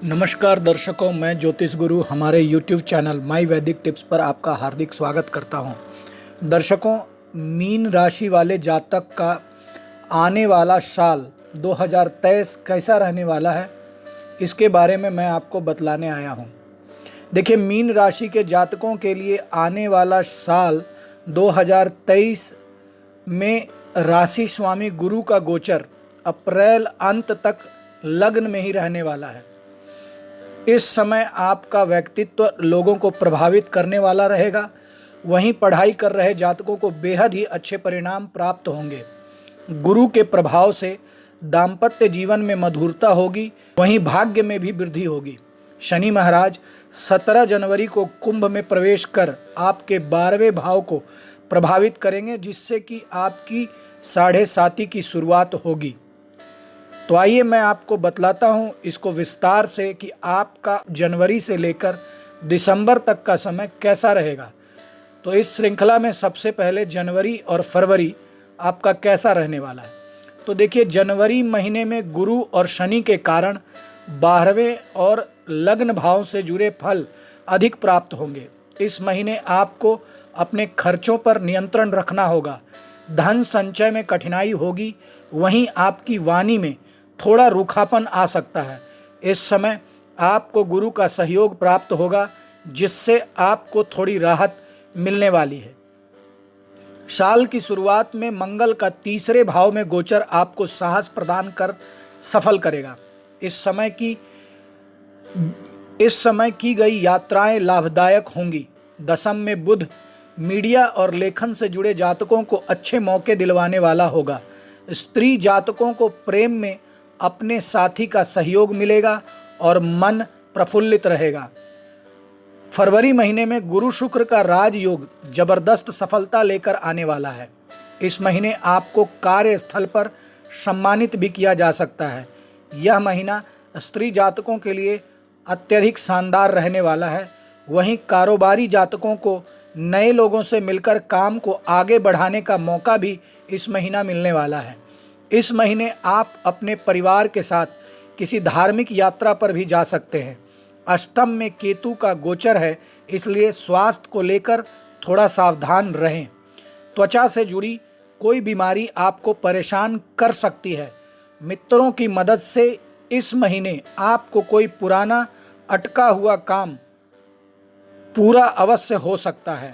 नमस्कार दर्शकों, मैं ज्योतिष गुरु हमारे YouTube चैनल माई वैदिक टिप्स पर आपका हार्दिक स्वागत करता हूं। दर्शकों, मीन राशि वाले जातक का आने वाला साल 2023 कैसा रहने वाला है, इसके बारे में मैं आपको बतलाने आया हूं। देखिए, मीन राशि के जातकों के लिए आने वाला साल 2023 में राशि स्वामी गुरु का गोचर अप्रैल अंत तक लग्न में ही रहने वाला है। इस समय आपका व्यक्तित्व लोगों को प्रभावित करने वाला रहेगा। वहीं पढ़ाई कर रहे जातकों को बेहद ही अच्छे परिणाम प्राप्त होंगे। गुरु के प्रभाव से दाम्पत्य जीवन में मधुरता होगी, वहीं भाग्य में भी वृद्धि होगी। शनि महाराज 17 जनवरी को कुंभ में प्रवेश कर आपके 12वें भाव को प्रभावित करेंगे, जिससे कि आपकी 7.5 की शुरुआत होगी। तो आइए मैं आपको बतलाता हूँ इसको विस्तार से कि आपका जनवरी से लेकर दिसंबर तक का समय कैसा रहेगा। तो इस श्रृंखला में सबसे पहले जनवरी और फरवरी आपका कैसा रहने वाला है। तो देखिए, जनवरी महीने में गुरु और शनि के कारण 12वें और लग्न भाव से जुड़े फल अधिक प्राप्त होंगे। इस महीने आपको अपने खर्चों पर नियंत्रण रखना होगा। धन संचय में कठिनाई होगी, वहीं आपकी वाणी में थोड़ा रूखापन आ सकता है। इस समय आपको गुरु का सहयोग प्राप्त होगा, जिससे आपको थोड़ी राहत मिलने वाली है। साल की शुरुआत में मंगल का 3रे भाव में गोचर आपको साहस प्रदान कर सफल करेगा। इस समय की गई यात्राएं लाभदायक होंगी। दशम में बुध मीडिया और लेखन से जुड़े जातकों को अच्छे मौके दिलवाने वाला होगा। स्त्री जातकों को प्रेम में अपने साथी का सहयोग मिलेगा और मन प्रफुल्लित रहेगा। फरवरी महीने में गुरु शुक्र का राजयोग जबरदस्त सफलता लेकर आने वाला है। इस महीने आपको कार्यस्थल पर सम्मानित भी किया जा सकता है। यह महीना स्त्री जातकों के लिए अत्यधिक शानदार रहने वाला है। वहीं कारोबारी जातकों को नए लोगों से मिलकर काम को आगे बढ़ाने का मौका भी इस महीना मिलने वाला है। इस महीने आप अपने परिवार के साथ किसी धार्मिक यात्रा पर भी जा सकते हैं। अष्टम में केतु का गोचर है, इसलिए स्वास्थ्य को लेकर थोड़ा सावधान रहें। त्वचा से जुड़ी कोई बीमारी आपको परेशान कर सकती है। मित्रों की मदद से इस महीने आपको कोई पुराना अटका हुआ काम पूरा अवश्य हो सकता है।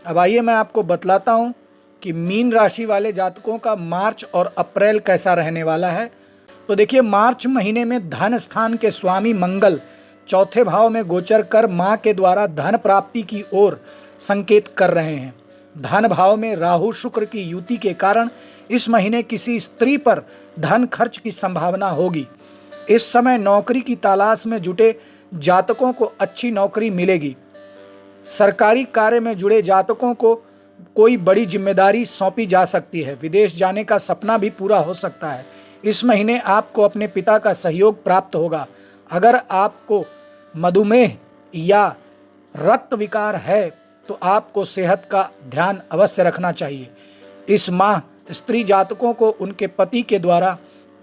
अब आइए मैं आपको बतलाता हूँ कि मीन राशि वाले जातकों का मार्च और अप्रैल कैसा रहने वाला है। तो देखिए, मार्च महीने में धन स्थान के स्वामी मंगल 4थे भाव में गोचर कर मां के द्वारा धन प्राप्ति की ओर संकेत कर रहे हैं। धन भाव में राहु शुक्र की युति के कारण इस महीने किसी स्त्री पर धन खर्च की संभावना होगी। इस समय नौकरी की तलाश में जुटे जातकों को अच्छी नौकरी मिलेगी। सरकारी कार्य में जुड़े जातकों को कोई बड़ी जिम्मेदारी सौंपी जा सकती है। विदेश जाने का सपना भी पूरा हो सकता है। इस महीने आपको अपने पिता का सहयोग प्राप्त होगा। अगर आपको मधुमेह या रक्त विकार है तो आपको सेहत का ध्यान अवश्य रखना चाहिए। इस माह स्त्री जातकों को उनके पति के द्वारा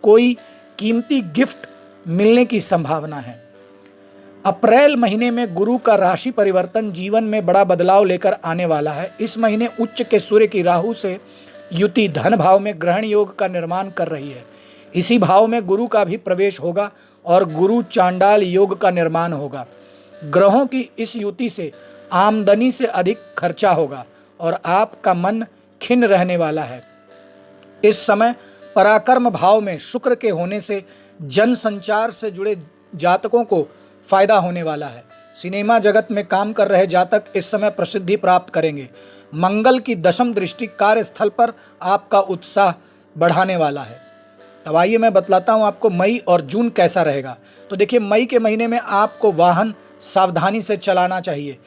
कोई कीमती गिफ्ट मिलने की संभावना है। अप्रैल महीने में गुरु का राशि परिवर्तन जीवन में बड़ा बदलाव लेकर आने वाला है। इस महीने उच्च के सूर्य की राहु से युति धन भाव में ग्रहण योग का निर्माण कर रही है। इसी भाव में गुरु का भी प्रवेश होगा और गुरु चांडाल योग का निर्माण होगा। ग्रहों की इस युति से आमदनी से अधिक खर्चा होगा और आपका मन खिन्न रहने वाला है। इस समय पराक्रम भाव में शुक्र के होने से जन संचार से जुड़े जातकों को फायदा होने वाला है। सिनेमा जगत में काम कर रहे जातक इस समय प्रसिद्धि प्राप्त करेंगे। मंगल की दशम दृष्टि कार्यस्थल पर आपका उत्साह बढ़ाने वाला है। अब आइए मैं बतलाता हूँ आपको मई और जून कैसा रहेगा। तो देखिए, मई के महीने में आपको वाहन सावधानी से चलाना चाहिए,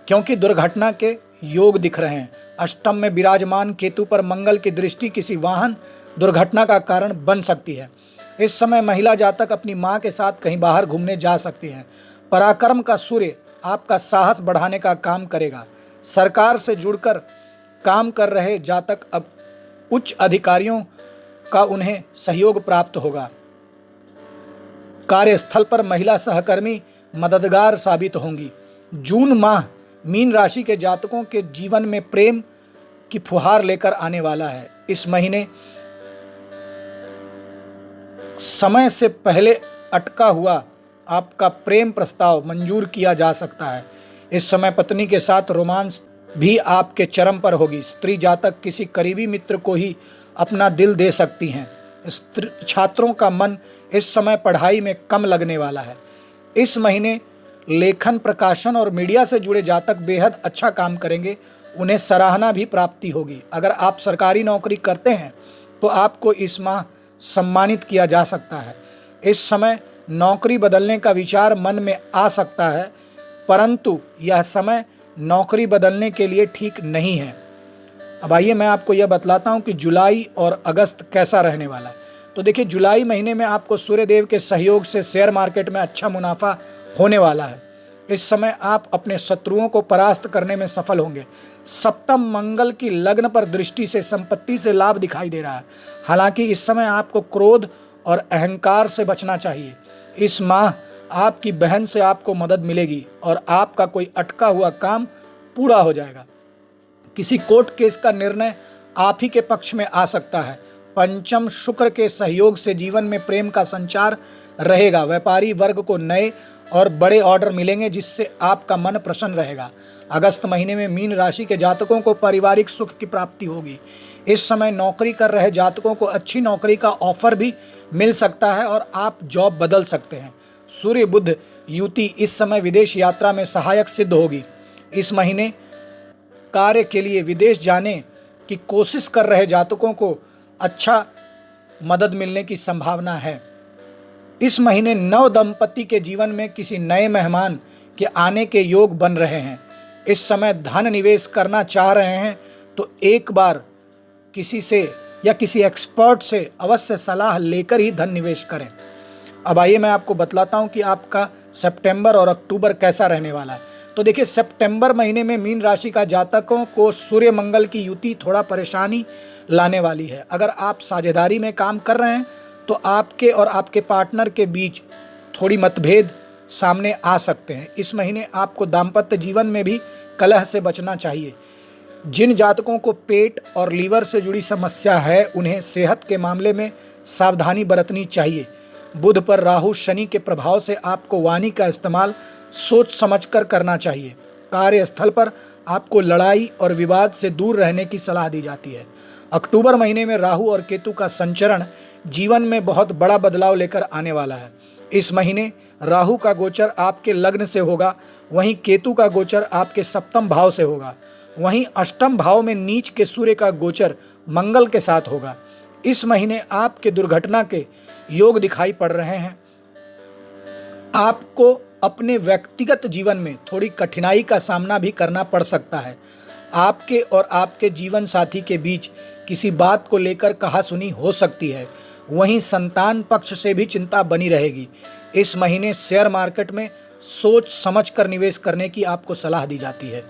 क्योंकि दुर्घटना के योग दिख रहे हैं। अष्टम में विराजमान केतु पर मंगल की दृष्टि किसी वाहन दुर्घटना का कारण बन सकती है। इस समय महिला जातक अपनी मां के साथ कहीं बाहर घूमने जा सकती हैं। पराक्रम का सूर्य आपका साहस बढ़ाने का काम करेगा। सरकार से जुड़कर काम कर रहे जातक अब उच्च अधिकारियों का उन्हें सहयोग प्राप्त होगा। कार्यस्थल पर महिला सहकर्मी मददगार साबित होंगी। जून माह मीन राशि के जातकों के जीवन में प्रेम की फुहार लेकर आने वाला है। इस महीने समय से पहले अटका हुआ आपका प्रेम प्रस्ताव मंजूर किया जा सकता है। इस समय पत्नी के साथ रोमांस भी आपके चरम पर होगी। स्त्री जातक किसी करीबी मित्र को ही अपना दिल दे सकती हैं। छात्रों का मन इस समय पढ़ाई में कम लगने वाला है। इस महीने लेखन, प्रकाशन और मीडिया से जुड़े जातक बेहद अच्छा काम करेंगे। उन्हें सराहना भी प्राप्ति होगी। अगर आप सरकारी नौकरी करते हैं तो आपको इस माह सम्मानित किया जा सकता है। इस समय नौकरी बदलने का विचार मन में आ सकता है, परंतु यह समय नौकरी बदलने के लिए ठीक नहीं है। अब आइए मैं आपको यह बतलाता हूं कि जुलाई और अगस्त कैसा रहने वाला है। तो देखिए, जुलाई महीने में आपको सूर्यदेव के सहयोग से शेयर मार्केट में अच्छा मुनाफा होने वाला है। इस समय आप अपने शत्रुओं को परास्त करने में सफल होंगे। सप्तम मंगल की लग्न पर दृष्टि से संपत्ति से लाभ दिखाई दे रहा है। हालांकि इस समय आपको क्रोध और अहंकार से बचना चाहिए। इस माह आपकी बहन से आपको मदद मिलेगी और आपका कोई अटका हुआ काम पूरा हो जाएगा। किसी कोर्ट केस का निर्णय आप ही के पक्ष में आ सकता है। पंचम शुक्र के सहयोग से जीवन में प्रेम का संचार रहेगा। व्यापारी वर्ग को नए और बड़े ऑर्डर मिलेंगे, जिससे आपका मन प्रसन्न रहेगा। अगस्त महीने में मीन राशि के जातकों को पारिवारिक सुख की प्राप्ति होगी। इस समय नौकरी कर रहे जातकों को अच्छी नौकरी का ऑफर भी मिल सकता है और आप जॉब बदल सकते हैं। सूर्य बुध युति इस समय विदेश यात्रा में सहायक सिद्ध होगी। इस महीने कार्य के लिए विदेश जाने की कोशिश कर रहे जातकों को अच्छा मदद मिलने की संभावना है। इस महीने नव दंपति के जीवन में किसी नए मेहमान के आने के योग बन रहे हैं। इस समय धन निवेश करना चाह रहे हैं तो एक बार किसी से या किसी एक्सपर्ट से अवश्य सलाह लेकर ही धन निवेश करें। अब आइए मैं आपको बतलाता हूं कि आपका सितंबर और अक्टूबर कैसा रहने वाला है। तो देखिए, सितंबर महीने में मीन राशि का जातकों को सूर्य मंगल की युति थोड़ा परेशानी लाने वाली है। अगर आप साझेदारी में काम कर रहे हैं तो आपके और आपके पार्टनर के बीच थोड़ी मतभेद सामने आ सकते हैं। इस महीने आपको दाम्पत्य जीवन में भी कलह से बचना चाहिए। जिन जातकों को पेट और लीवर से जुड़ी समस्या है, उन्हें सेहत के मामले में सावधानी बरतनी चाहिए। बुध पर राहु शनि के प्रभाव से आपको वाणी का इस्तेमाल सोच समझकर करना चाहिए। कार्यस्थल पर आपको लड़ाई और विवाद से दूर रहने की सलाह दी जाती है। अक्टूबर महीने में राहु और केतु का संचरण जीवन में बहुत बड़ा बदलाव लेकर आने वाला है। इस महीने राहु का गोचर आपके लग्न से होगा, वहीं केतु का गोचर आपके सप्तम भाव से होगा। वहीं अष्टम भाव में नीच के सूर्य का गोचर मंगल के साथ होगा। इस महीने आपके दुर्घटना के योग दिखाई पड़ रहे हैं। आपको अपने व्यक्तिगत जीवन में थोड़ी कठिनाई का सामना भी करना पड़ सकता है। आपके और आपके जीवन साथी के बीच किसी बात को लेकर कहासुनी हो सकती है। वहीं संतान पक्ष से भी चिंता बनी रहेगी। इस महीने शेयर मार्केट में सोच समझकर निवेश करने की आपको सलाह दी जाती है।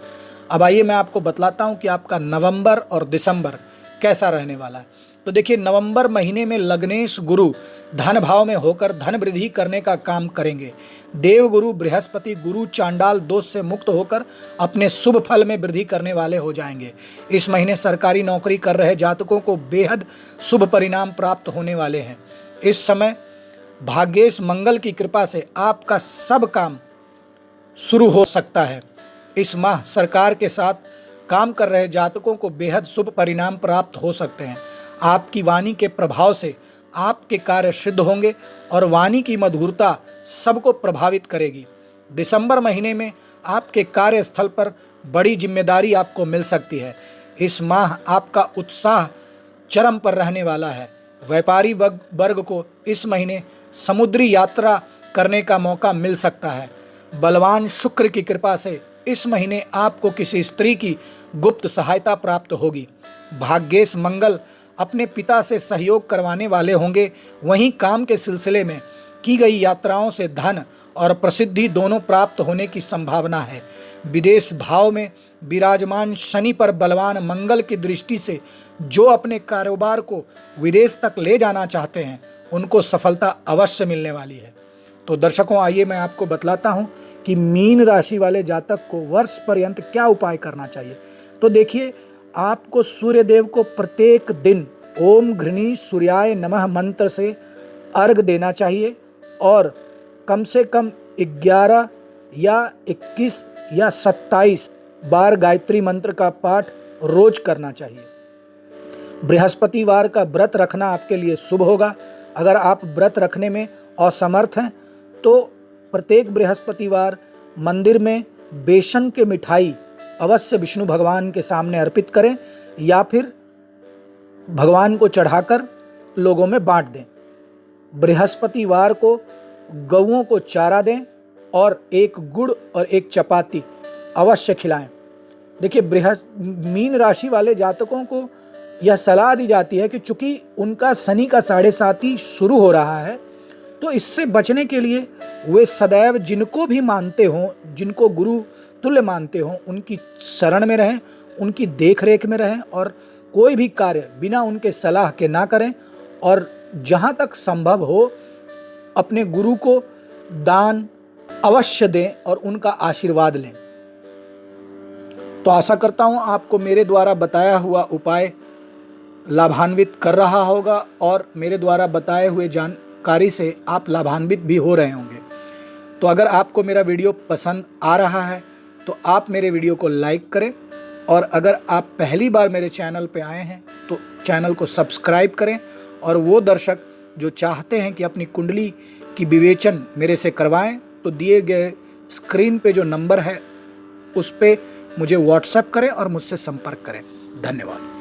अब आइए मैं आपको बतलाता हूं कि आपका नवंबर और दिसंबर कैसा रहने वाला है। तो देखिए, नवंबर महीने में लग्नेश गुरु धन भाव में होकर धन वृद्धि करने का काम करेंगे। देव गुरु बृहस्पति गुरु चांडाल दोष से मुक्त होकर अपने शुभ फल में वृद्धि करने वाले हो जाएंगे। इस महीने सरकारी नौकरी कर रहे जातकों को बेहद शुभ परिणाम प्राप्त होने वाले हैं। इस समय भाग्येश मंगल की कृपा से आपका सब काम शुरू हो सकता है। इस माह सरकार के साथ काम कर रहे जातकों को बेहद शुभ परिणाम प्राप्त हो सकते हैं। आपकी वाणी के प्रभाव से आपके कार्य सिद्ध होंगे और वाणी की मधुरता सबको प्रभावित करेगी। दिसंबर महीने में आपके कार्यस्थल पर बड़ी जिम्मेदारी आपको मिल सकती है। इस माह आपका उत्साह चरम पर रहने वाला है। व्यापारी वर्ग को इस महीने समुद्री यात्रा करने का मौका मिल सकता है। बलवान शुक्र की कृपा से इस महीने आपको किसी स्त्री की गुप्त सहायता प्राप्त होगी। भाग्येश मंगल अपने पिता से सहयोग करवाने वाले होंगे। वहीं काम के सिलसिले में की गई यात्राओं से धन और प्रसिद्धि दोनों प्राप्त होने की संभावना है। विदेश भाव में विराजमान शनि पर बलवान मंगल की दृष्टि से जो अपने कारोबार को विदेश तक ले जाना चाहते हैं, उनको सफलता अवश्य मिलने वाली है। तो दर्शकों, आइए मैं आपको बतलाता हूं कि मीन राशि वाले जातक को वर्ष पर्यंत क्या उपाय करना चाहिए। तो देखिए, आपको सूर्यदेव को प्रत्येक दिन ओम घृणी सूर्याय नमः मंत्र से अर्घ देना चाहिए और कम से कम 11 या 21 या 27 बार गायत्री मंत्र का पाठ रोज करना चाहिए। बृहस्पतिवार का व्रत रखना आपके लिए शुभ होगा। अगर आप व्रत रखने में असमर्थ हैं तो प्रत्येक बृहस्पतिवार मंदिर में बेसन के मिठाई अवश्य विष्णु भगवान के सामने अर्पित करें या फिर भगवान को चढ़ाकर लोगों में बांट दें। बृहस्पतिवार को गौओं को चारा दें और एक गुड़ और एक चपाती अवश्य खिलाएं। देखिए, मीन राशि वाले जातकों को यह सलाह दी जाती है कि चूंकि उनका शनि का 7.5 शुरू हो रहा है, तो इससे बचने के लिए वे सदैव जिनको भी मानते हों, जिनको गुरु तुल्य मानते हों, उनकी शरण में रहें, उनकी देख रेख में रहें और कोई भी कार्य बिना उनके सलाह के ना करें और जहाँ तक संभव हो अपने गुरु को दान अवश्य दें और उनका आशीर्वाद लें। तो आशा करता हूँ आपको मेरे द्वारा बताया हुआ उपाय लाभान्वित कर रहा होगा और मेरे द्वारा बताए हुए जानकारी से आप लाभान्वित भी हो रहे होंगे। तो अगर आपको मेरा वीडियो पसंद आ रहा है तो आप मेरे वीडियो को लाइक करें और अगर आप पहली बार मेरे चैनल पर आए हैं तो चैनल को सब्सक्राइब करें। और वो दर्शक जो चाहते हैं कि अपनी कुंडली की विवेचन मेरे से करवाएं तो दिए गए स्क्रीन पे जो नंबर है उस पे मुझे व्हाट्सएप करें और मुझसे संपर्क करें। धन्यवाद।